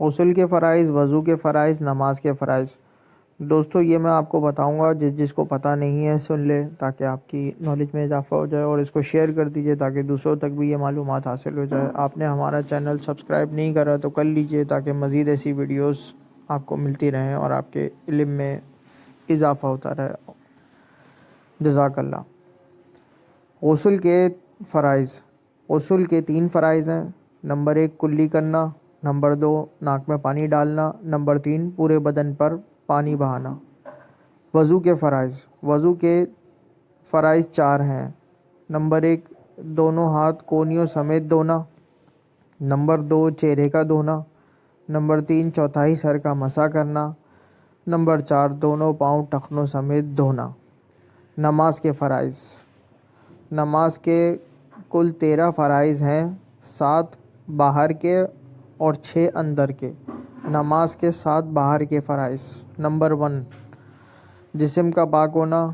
غسل کے فرائض، وضو کے فرائض، نماز کے فرائض۔ دوستو یہ میں آپ کو بتاؤں گا، جس کو پتہ نہیں ہے سن لے تاکہ آپ کی نالج میں اضافہ ہو جائے، اور اس کو شیئر کر دیجئے تاکہ دوسروں تک بھی یہ معلومات حاصل ہو جائے۔ آپ نے ہمارا چینل سبسکرائب نہیں کرا تو کر لیجئے تاکہ مزید ایسی ویڈیوز آپ کو ملتی رہیں اور آپ کے علم میں اضافہ ہوتا رہے۔ جزاک اللہ۔ غسل کے فرائض۔ غسل کے 3 فرائض ہیں۔ نمبر 1 کلی کرنا، نمبر 2 ناک میں پانی ڈالنا، نمبر 3 پورے بدن پر پانی بہانا۔ وضو کے فرائض۔ وضو کے فرائض 4 ہیں۔ نمبر 1 دونوں ہاتھ کونیوں سمیت دھونا، نمبر 2 چہرے کا دھونا، نمبر 3 چوتھائی سر کا مسح کرنا، نمبر 4 دونوں پاؤں ٹخنوں سمیت دھونا۔ نماز کے فرائض۔ نماز کے کل 13 فرائض ہیں، 7 باہر کے اور 6 اندر کے۔ نماز کے 7 باہر کے فرائض۔ نمبر 1 جسم کا پاک ہونا،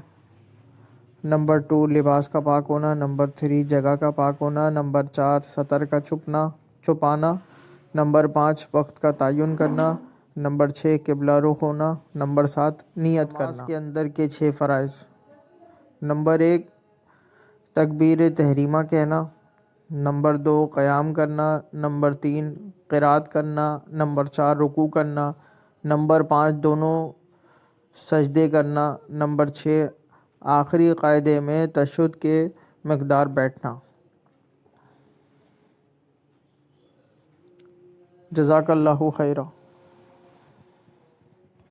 نمبر 2 لباس کا پاک ہونا، نمبر 3 جگہ کا پاک ہونا، نمبر 4 سطر کا چھپانا، نمبر 5 وقت کا تعین کرنا، نمبر 6 قبلہ رخ ہونا، نمبر 7 نیت کرنا۔ نماز کے اندر کے 6 فرائض۔ نمبر 1 تکبیر تحریمہ کہنا، نمبر 2 قیام کرنا، نمبر 3 قرات کرنا، نمبر 4 رکوع کرنا، نمبر 5 دونوں سجدے کرنا، نمبر 6 آخری قاعدے میں تشہد کے مقدار بیٹھنا۔ جزاک اللہ خیرہ۔